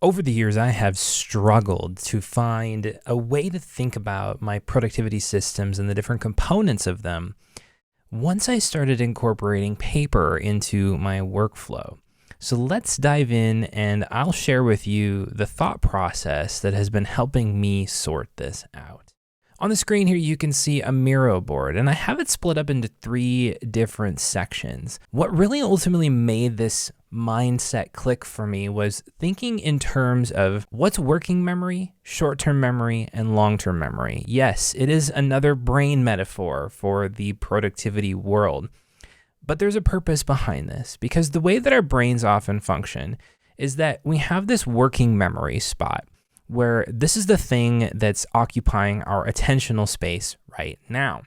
Over the years, I have struggled to find a way to think about my productivity systems and the different components of them once I started incorporating paper into my workflow. So let's dive in and I'll share with you the thought process that has been helping me sort this out. On the screen here, you can see a Miro board, and I have it split up into 3 different sections. What really ultimately made this mindset click for me was thinking in terms of what's working memory, short-term memory, and long-term memory. Yes, it is another brain metaphor for the productivity world, but there's a purpose behind this because the way that our brains often function is that we have this working memory spot where this is the thing that's occupying our attentional space right now.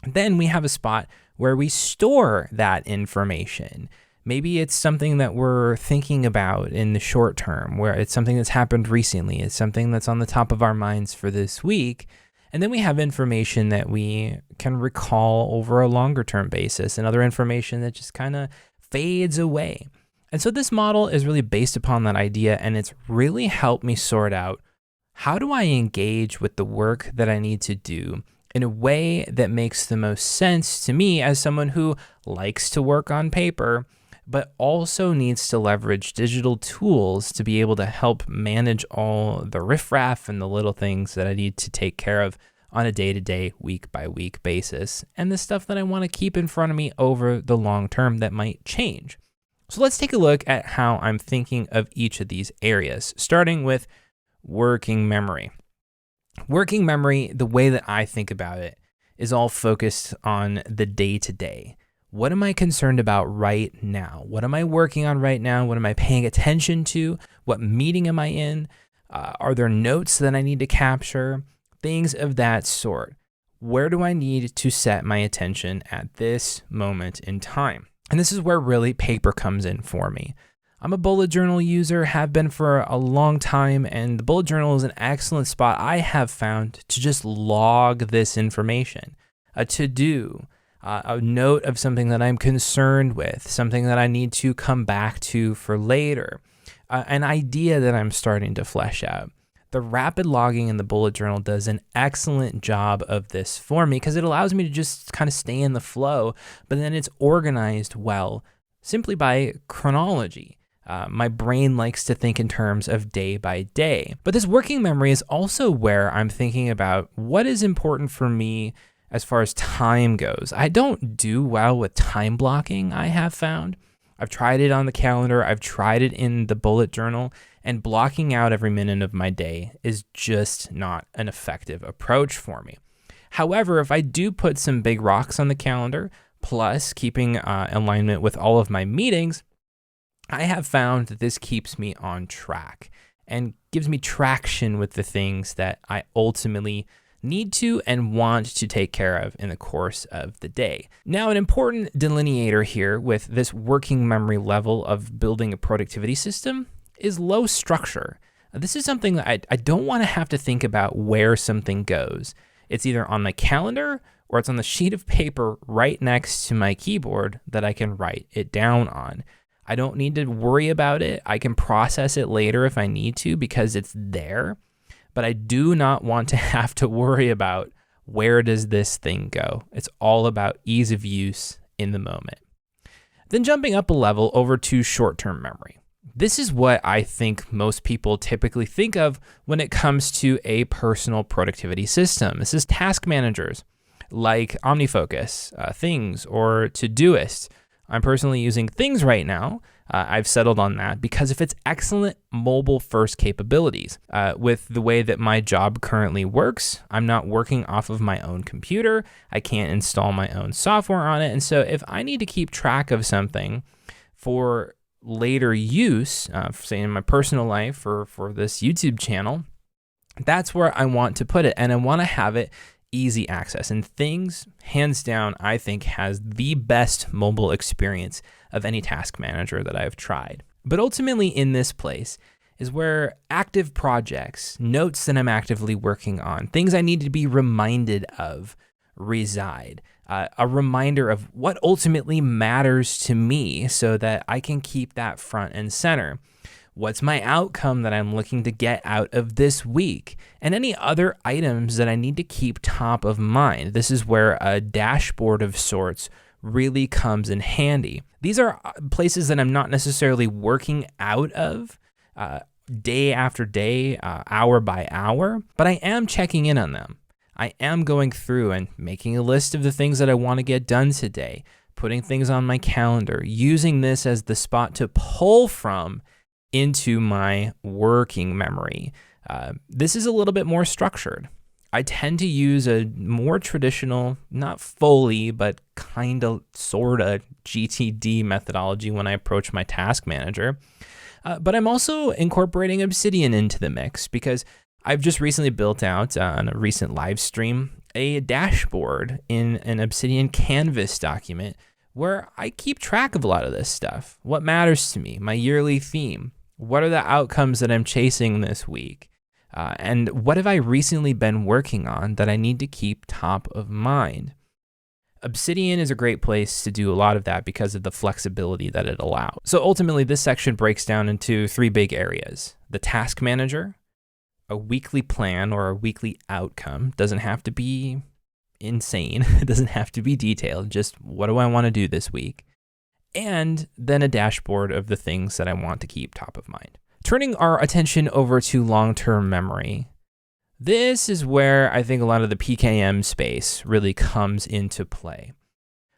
Then we have a spot where we store that information. Maybe it's something that we're thinking about in the short term, where it's something that's happened recently. It's something that's on the top of our minds for this week. And then we have information that we can recall over a longer term basis and other information that just kind of fades away. And so this model is really based upon that idea, and it's really helped me sort out how do I engage with the work that I need to do in a way that makes the most sense to me as someone who likes to work on paper, but also needs to leverage digital tools to be able to help manage all the riffraff and the little things that I need to take care of on a day-to-day, week-by-week basis, and the stuff that I want to keep in front of me over the long term that might change. So let's take a look at how I'm thinking of each of these areas, starting with working memory. Working memory, the way that I think about it, is all focused on the day-to-day. What am I concerned about right now? What am I working on right now? What am I paying attention to? What meeting am I in? Are there notes that I need to capture? Things of that sort. Where do I need to set my attention at this moment in time? And this is where really paper comes in for me. I'm a bullet journal user, have been for a long time, and the bullet journal is an excellent spot I have found to just log this information. A to-do, a note of something that I'm concerned with, something that I need to come back to for later, an idea that I'm starting to flesh out. The rapid logging in the bullet journal does an excellent job of this for me because it allows me to just kind of stay in the flow, but then it's organized well simply by chronology. My brain likes to think in terms of day by day. But this working memory is also where I'm thinking about what is important for me as far as time goes. I don't do well with time blocking, I have found. I've tried it on the calendar, I've tried it in the bullet journal, and blocking out every minute of my day is just not an effective approach for me. However, if I do put some big rocks on the calendar, plus keeping alignment with all of my meetings, I have found that this keeps me on track and gives me traction with the things that I ultimately need to and want to take care of in the course of the day. Now, an important delineator here with this working memory level of building a productivity system is low structure. This is something that I don't want to have to think about where something goes. It's either on my calendar or it's on the sheet of paper right next to my keyboard that I can write it down on. I don't need to worry about it. I can process it later if I need to because it's there. But I do not want to have to worry about where does this thing go. It's all about ease of use in the moment. Then jumping up a level over to short-term memory. This is what I think most people typically think of when it comes to a personal productivity system. This is task managers like OmniFocus, Things, or Todoist. I'm personally using Things right now. I've settled on that because of its excellent mobile-first capabilities. With the way that my job currently works, I'm not working off of my own computer. I can't install my own software on it. And so if I need to keep track of something for later use, say in my personal life or for this YouTube channel, that's where I want to put it. And I want to have it easy access. And Things, hands down, I think has the best mobile experience of any task manager that I've tried. But ultimately in this place is where active projects, notes that I'm actively working on, things I need to be reminded of reside. A reminder of what ultimately matters to me so that I can keep that front and center. What's my outcome that I'm looking to get out of this week? And any other items that I need to keep top of mind. This is where a dashboard of sorts really comes in handy. These are places that I'm not necessarily working out of day after day, hour by hour, but I am checking in on them. I am going through and making a list of the things that I want to get done today, putting things on my calendar, using this as the spot to pull from into my working memory. This is a little bit more structured. I tend to use a more traditional, not fully, but kind of, sort of GTD methodology when I approach my task manager. But I'm also incorporating Obsidian into the mix because I've just recently built out on a recent live stream a dashboard in an Obsidian Canvas document where I keep track of a lot of this stuff. What matters to me, my yearly theme, what are the outcomes that I'm chasing this week, and what have I recently been working on that I need to keep top of mind. Obsidian is a great place to do a lot of that because of the flexibility that it allows. So ultimately, this section breaks down into 3 big areas: the task manager, a weekly plan or a weekly outcome. Doesn't have to be insane. It doesn't have to be detailed. Just what do I want to do this week? And then a dashboard of the things that I want to keep top of mind. Turning our attention over to long-term memory. This is where I think a lot of the PKM space really comes into play.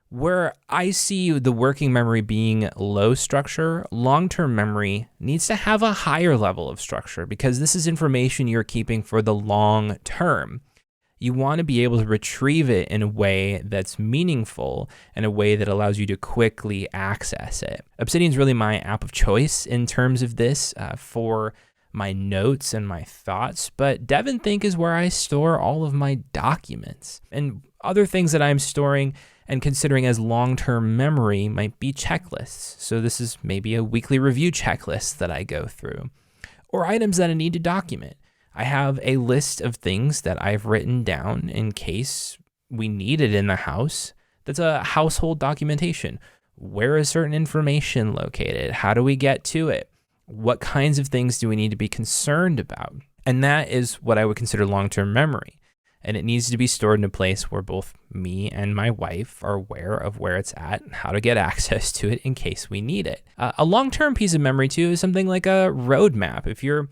Where I see the working memory being low structure, long-term memory needs to have a higher level of structure because this is information you're keeping for the long term. You want to be able to retrieve it in a way that's meaningful and a way that allows you to quickly access it. Obsidian is really my app of choice in terms of this for my notes and my thoughts, but DevonThink is where I store all of my documents. And other things that I'm storing and considering as long-term memory might be checklists. So this is maybe a weekly review checklist that I go through, or items that I need to document. I have a list of things that I've written down in case we need it in the house. That's a household documentation. Where is certain information located? How do we get to it? What kinds of things do we need to be concerned about? And that is what I would consider long-term memory. And it needs to be stored in a place where both me and my wife are aware of where it's at and how to get access to it in case we need it. A long-term piece of memory too is something like a roadmap. If you're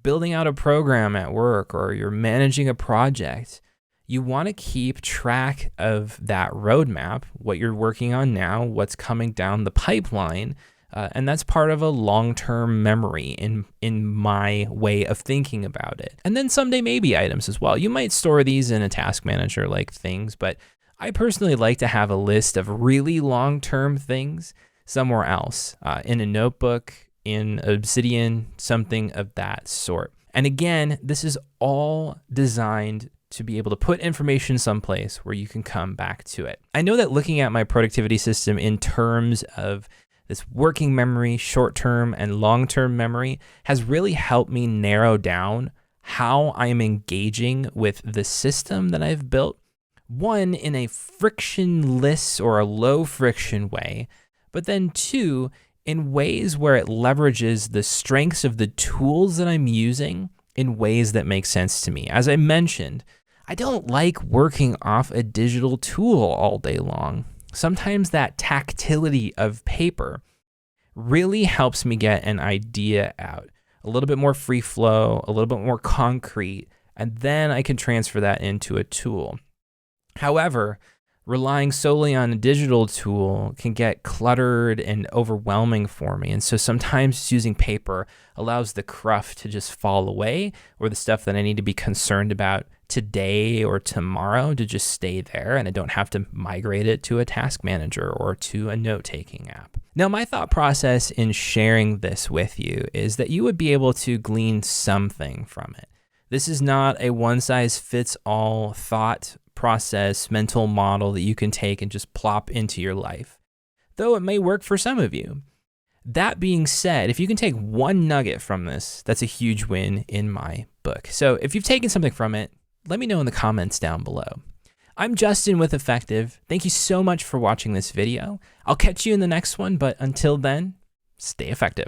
building out a program at work or you're managing a project, you want to keep track of that roadmap, what you're working on now, what's coming down the pipeline. And that's part of a long-term memory in my way of thinking about it. And then someday maybe items as well. You might store these in a task manager like things, but I personally like to have a list of really long-term things somewhere else, in a notebook, in Obsidian, something of that sort. And again, this is all designed to be able to put information someplace where you can come back to it. I know that looking at my productivity system in terms of this working memory, short-term and long-term memory has really helped me narrow down how I'm engaging with the system that I've built. One, in a frictionless or a low friction way, but then two, in ways where it leverages the strengths of the tools that I'm using in ways that make sense to me. As I mentioned, I don't like working off a digital tool all day long. Sometimes that tactility of paper really helps me get an idea out, a little bit more free flow, a little bit more concrete, and then I can transfer that into a tool. However, relying solely on a digital tool can get cluttered and overwhelming for me. And so sometimes using paper allows the cruft to just fall away, or the stuff that I need to be concerned about today or tomorrow to just stay there, and I don't have to migrate it to a task manager or to a note-taking app. Now, my thought process in sharing this with you is that you would be able to glean something from it. This is not a one-size-fits-all thought process, mental model that you can take and just plop into your life, though it may work for some of you. That being said, if you can take one nugget from this, that's a huge win in my book. So if you've taken something from it, let me know in the comments down below. I'm Justin with Effective. Thank you so much for watching this video. I'll catch you in the next one, but until then, stay effective.